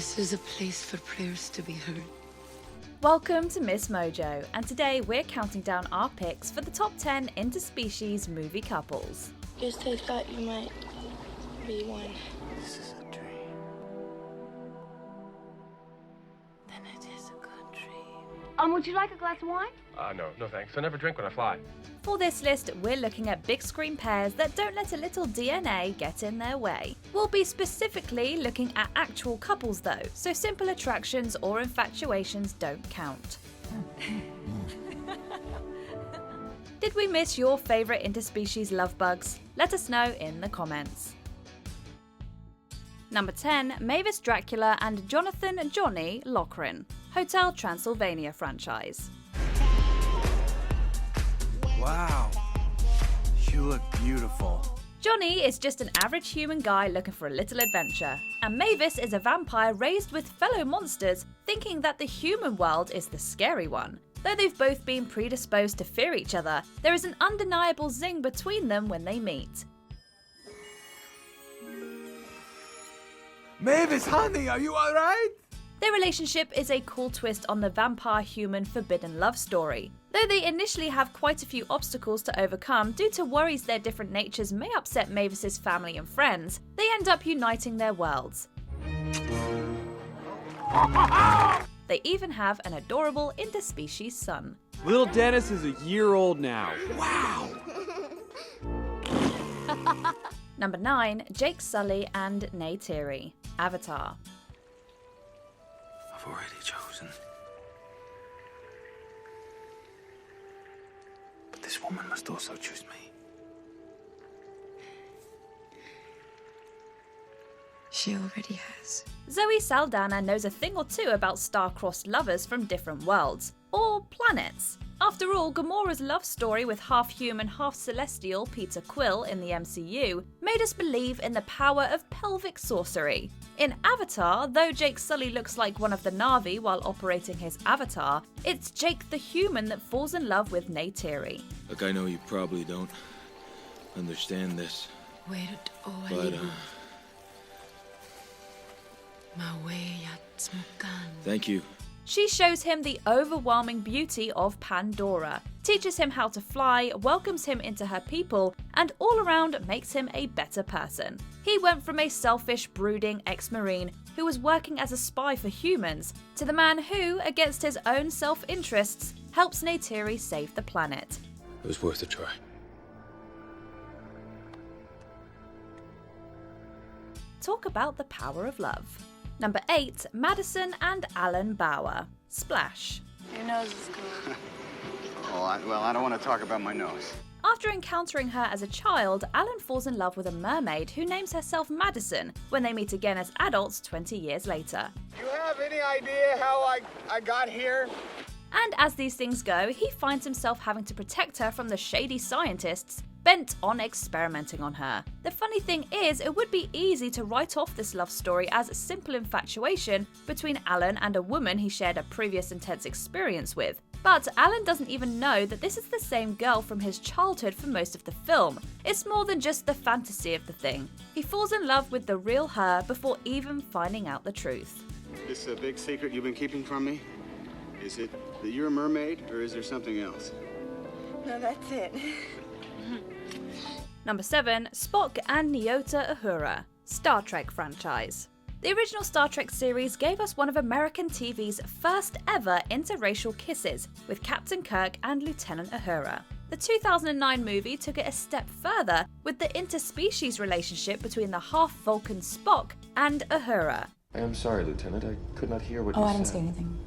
This is a place for prayers to be heard. Welcome to MsMojo, and today we're counting down our picks for the top 10 interspecies movie couples. Guess they thought you might be one. This is a dream. Then it is a good dream. Would you like a glass of wine? No thanks. I never drink when I fly. For this list, we're looking at big screen pairs that don't let a little DNA get in their way. We'll be specifically looking at actual couples though, so simple attractions or infatuations don't count. Did we miss your favourite interspecies love bugs? Let us know in the comments. Number 10, Mavis Dracula and Jonathan Johnny LOUGHRAN, Hotel Transylvania franchise. Wow, you look beautiful. Johnny is just an average human guy looking for a little adventure, and Mavis is a vampire raised with fellow monsters, thinking that the human world is the scary one. Though they've both been predisposed to fear each other, there is an undeniable zing between them when they meet. Mavis, honey, are you alright? Their relationship is a cool twist on the vampire-human forbidden love story. Though they initially have quite a few obstacles to overcome due to worries their different natures may upset Mavis's family and friends, they end up uniting their worlds. They even have an adorable interspecies son. Little Dennis is a year old now. Wow. Number 9, Jake Sully and NEYTIRI, Avatar. I've already chosen. But this woman must also choose me. She already has. Zoe Saldana knows a thing or two about star-crossed lovers from different worlds, or planets. After all, Gamora's love story with half-human, half-celestial Peter Quill in the MCU made us believe in the power of pelvic sorcery. In Avatar, though Jake Sully looks like one of the Na'vi while operating his avatar, it's Jake the human that falls in love with NEYTIRI. Look, I know you probably don't understand this, but thank you. She shows him the overwhelming beauty of Pandora, teaches him how to fly, welcomes him into her people, and all around makes him a better person. He went from a selfish, brooding ex-marine who was working as a spy for humans, to the man who, against his own self-interests, helps NEYTIRI save the planet. It was worth a try. Talk about the power of love. Number 8, Madison and Alan Bauer, Splash. Your nose is cool. Well, I don't want to talk about my nose. After encountering her as a child, Alan falls in love with a mermaid who names herself Madison when they meet again as adults 20 years later. Do you have any idea how I got here? And as these things go, he finds himself having to protect her from the shady scientists bent on experimenting on her. The funny thing is, it would be easy to write off this love story as a simple infatuation between Alan and a woman he shared a previous intense experience with. But Alan doesn't even know that this is the same girl from his childhood for most of the film. It's more than just the fantasy of the thing. He falls in love with the real her before even finding out the truth. This a big secret you've been keeping from me? Is it that you're a mermaid, or is there something else? No, that's it. Number 7, Spock and NYOTA UHURA, Star Trek franchise. The original Star Trek series gave us one of American TV's first ever interracial kisses with Captain Kirk and Lieutenant Uhura. The 2009 movie took it a step further with the interspecies relationship between the half-Vulcan Spock and Uhura. I am sorry, Lieutenant. I could not hear what you said. I didn't say anything.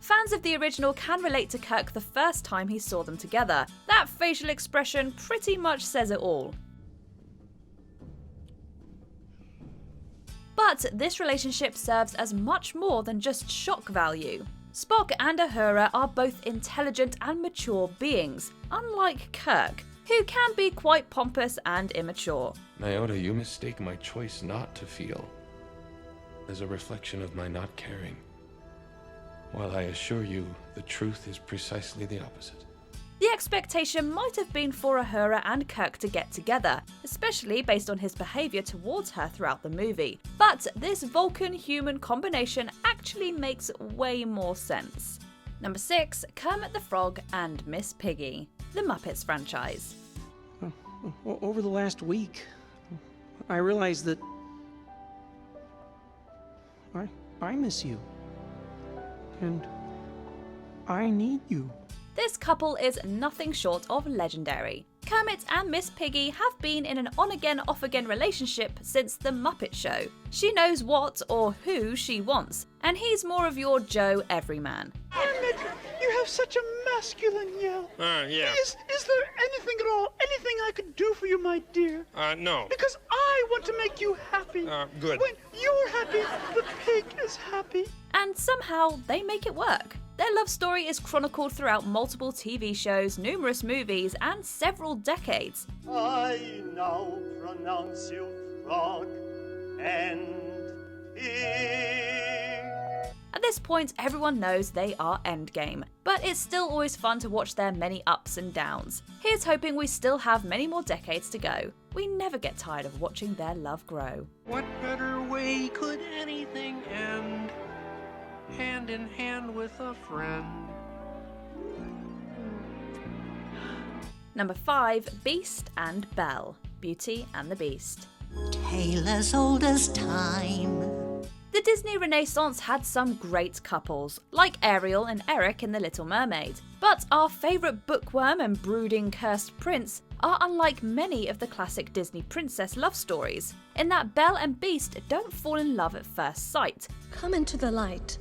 Fans of the original can relate to Kirk the first time he saw them together. That facial expression pretty much says it all. But this relationship serves as much more than just shock value. Spock and Uhura are both intelligent and mature beings, unlike Kirk, who can be quite pompous and immature. NYOTA, you mistake my choice not to feel as a reflection of my not caring. While I assure you, the truth is precisely the opposite. The expectation might have been for UHURA and Kirk to get together, especially based on his behaviour towards her throughout the movie. But this Vulcan-human combination actually makes way more sense. Number 6, Kermit the Frog and Miss Piggy, the Muppets franchise. Over the last week, I realized that I miss you. And I need you. This couple is nothing short of legendary. Kermit and Miss Piggy have been in an on-again, off-again relationship since The Muppet Show. She knows what or who she wants, and he's more of your Joe everyman. Kermit, you have such a masculine yell. Yeah. Is there anything at all, anything I could do for you, my dear? No. Because I want to make you happy. Good. When you're happy, the pig is happy. And somehow they make it work. Their love story is chronicled throughout multiple TV shows, numerous movies, and several decades. I now pronounce you frog and pig. At this point, everyone knows they are endgame, but it's still always fun to watch their many ups and downs. Here's hoping we still have many more decades to go. We never get tired of watching their love grow. What better way could anything end? Hand in hand with a friend. Number 5, Beast and Belle, Beauty and the Beast. Tale as old as time. The Disney Renaissance had some great couples, like Ariel and Eric in The Little Mermaid. But our favourite bookworm and brooding cursed prince are unlike many of the classic Disney princess love stories, in that Belle and Beast don't fall in love at first sight. Come into the light.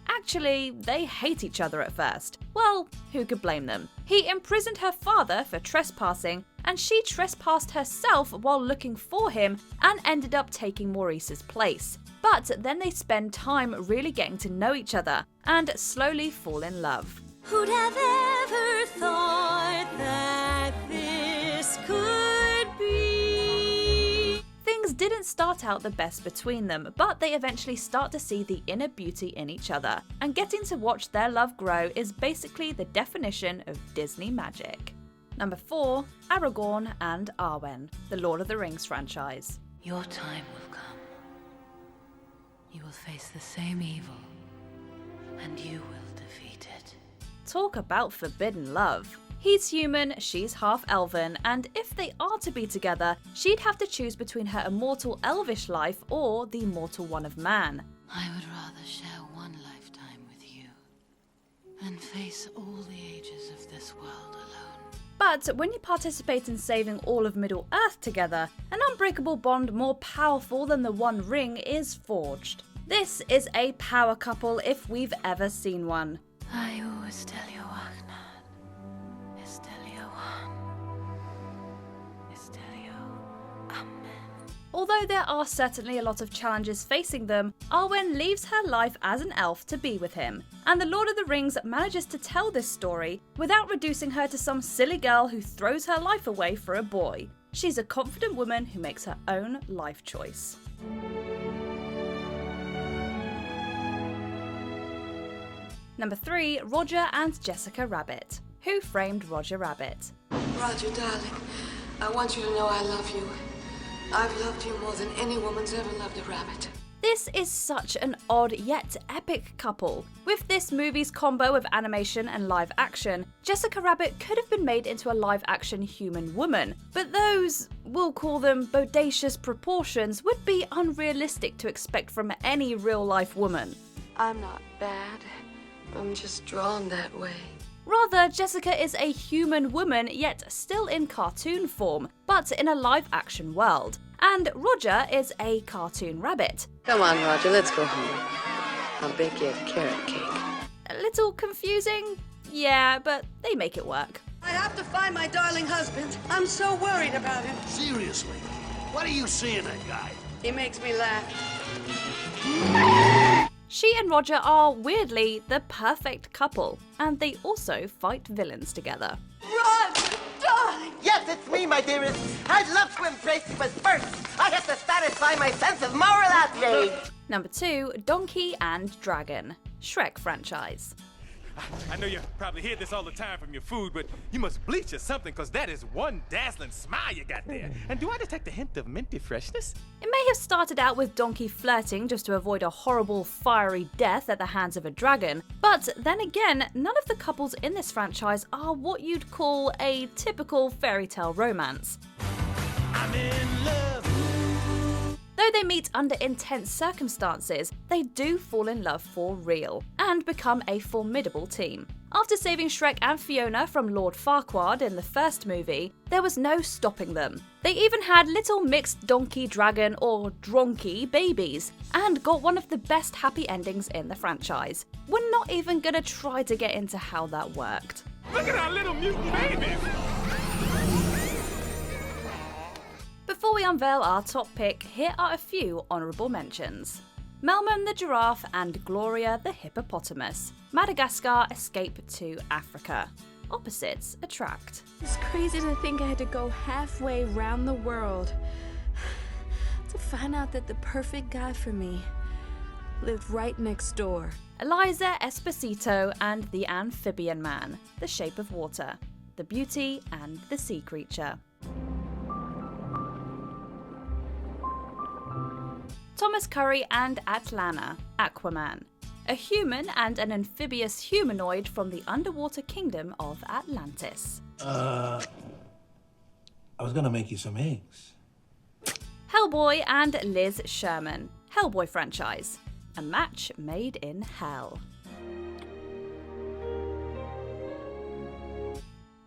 Actually, they hate each other at first. Well, who could blame them? He imprisoned her father for trespassing, and she trespassed herself while looking for him and ended up taking Maurice's place. But then they spend time really getting to know each other and slowly fall in love. Who'd have ever thought that this could be? Things didn't start out the best between them, but they eventually start to see the inner beauty in each other, and getting to watch their love grow is basically the definition of Disney magic. Number 4, Aragorn and Arwen, the Lord of the Rings franchise. Your time will come. You will face the same evil, and you will defeat it. Talk about forbidden love. He's human, she's half elven, and if they are to be together, she'd have to choose between her immortal elvish life or the immortal one of man. I would rather share one lifetime with you than face all the ages of this world alone. But when you participate in saving all of Middle-earth together, an unbreakable bond more powerful than the One Ring is forged. This is a power couple if we've ever seen one. Although there are certainly a lot of challenges facing them, Arwen leaves her life as an elf to be with him, and the Lord of the Rings manages to tell this story without reducing her to some silly girl who throws her life away for a boy. She's a confident woman who makes her own life choice. Number 3, Roger and Jessica Rabbit. Who framed Roger Rabbit? Roger, darling, I want you to know I love you. I've loved you more than any woman's ever loved a rabbit. This is such an odd yet epic couple. With this movie's combo of animation and live action, Jessica Rabbit could have been made into a live action human woman, but those, we'll call them bodacious proportions, would be unrealistic to expect from any real life woman. I'm not bad. I'm just drawn that way. Rather, Jessica is a human woman, yet still in cartoon form, but in a live-action world. And Roger is a cartoon rabbit. Come on, Roger, let's go home. I'll bake you a carrot cake. A little confusing? Yeah, but they make it work. I have to find my darling husband. I'm so worried about him. Seriously, what do you see in that guy? He makes me laugh. She and Roger are, weirdly, the perfect couple, and they also fight villains together. Roger, darling! Yes, it's me, my dearest. I'd love to embrace you, but first, I have to satisfy my sense of moral outrage. Number 2, Donkey and Dragon, Shrek franchise. I know you probably hear this all the time from your food, but you must bleach or something, because that is one dazzling smile you got there. And do I detect a hint of minty freshness? It may have started out with Donkey flirting just to avoid a horrible, fiery death at the hands of a dragon, but then again, none of the couples in this franchise are what you'd call a typical fairy tale romance. I'm in love. Though they meet under intense circumstances, they do fall in love for real, and become a formidable team. After saving Shrek and Fiona from Lord Farquaad in the first movie, there was no stopping them. They even had little mixed donkey dragon or dronky babies, and got one of the best happy endings in the franchise. We're not even gonna try to get into how that worked. Look at our little mutant babies! Before we unveil our top pick, here are a few honourable mentions. Melman the giraffe and Gloria the hippopotamus. Madagascar escape to Africa. Opposites attract. It's crazy to think I had to go halfway round the world to find out that the perfect guy for me lived right next door. Eliza Esposito and the Amphibian Man. The Shape of Water. The Beauty and the Sea Creature. Thomas Curry and Atlana, Aquaman. A human and an amphibious humanoid from the underwater kingdom of Atlantis. I was gonna make you some eggs. Hellboy and Liz Sherman, Hellboy franchise. A match made in hell.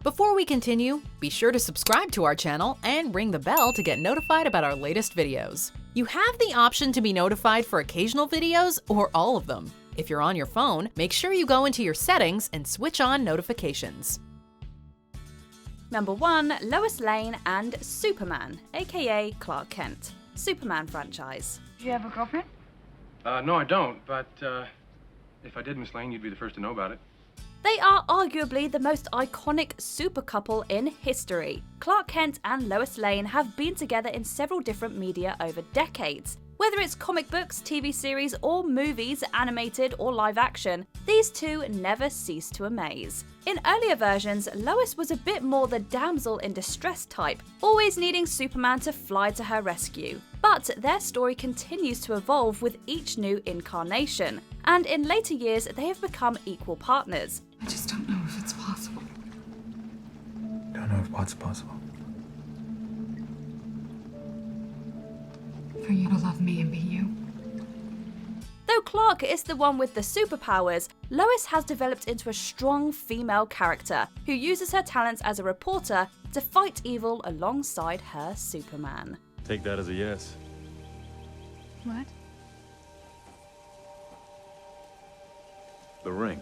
Before we continue, be sure to subscribe to our channel and ring the bell to get notified about our latest videos. You have the option to be notified for occasional videos or all of them. If you're on your phone, make sure you go into your settings and switch on notifications. Number 1, Lois Lane and Superman, aka Clark Kent, Superman franchise. Do you have a girlfriend? No, I don't, but if I did, Miss Lane, you'd be the first to know about it. They are arguably the most iconic super couple in history. Clark Kent and Lois Lane have been together in several different media over decades. Whether it's comic books, TV series, or movies, animated or live action, these two never cease to amaze. In earlier versions, Lois was a bit more the damsel in distress type, always needing Superman to fly to her rescue. But their story continues to evolve with each new incarnation, and in later years they have become equal partners. I just don't know if it's possible. Don't know if what's possible. For you to love me and be you. Though Clark is the one with the superpowers, Lois has developed into a strong female character who uses her talents as a reporter to fight evil alongside her Superman. Take that as a yes. What? The ring.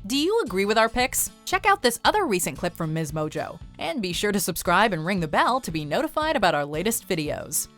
Do you agree with our picks? Check out this other recent clip from MsMojo. And be sure to subscribe and ring the bell to be notified about our latest videos.